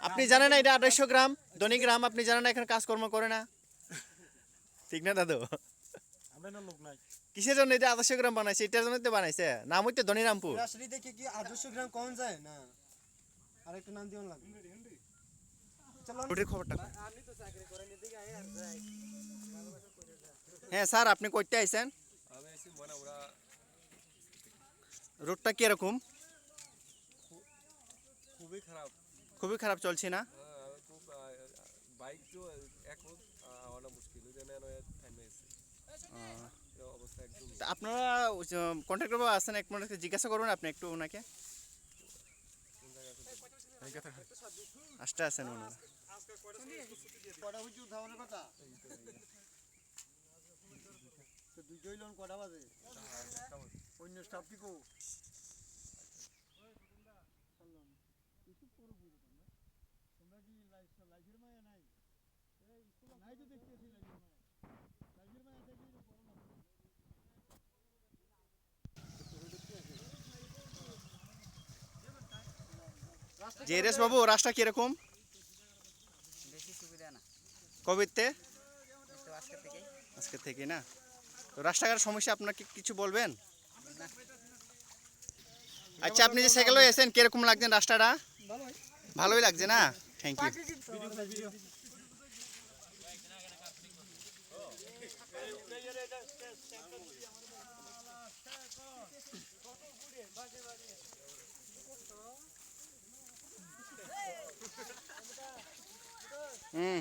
আপনি জানেন না এটা 250 গ্রাম দৈনিক গ্রাম, আপনি জানেন না এখানে কাজকর্ম করে না, ঠিক না দাদু? কিসের জন্য এটা 250 গ্রাম বানাইছে? এটার জন্য তো বানাইছে, নাম হইতে ধনীরামপুর। দেখে কি 250 গ্রাম কম যায় না? আরেকটা নাম দিও লাগবে। খবরটা হ্যাঁ স্যার, আপনি কইতে আইছেন? রোডটা কিরকম? খুবই খারাপ চলছে না? বাইক তো এখন আওয়াটা মুশকিল অবস্থা একদম। আপনারা কন্ট্যাক্ট আছেন, এক মিনিট জিজ্ঞাসা করবেন আপনি একটু ওনাকে। আসতে আছেন ওনারা। জেরেস বাবু, রাস্তা কিরকম? বেশি সুবিধা না। কবিতে তো আজকে থেকে না? তো রাস্তাঘাটের সমস্যা আপনাকে কিছু বলবেন? আচ্ছা, আপনি যে সাইকেলে এসেছেন কিরকম লাগছেন রাস্তাটা? ভালোই লাগছে না? Thank you. হুম।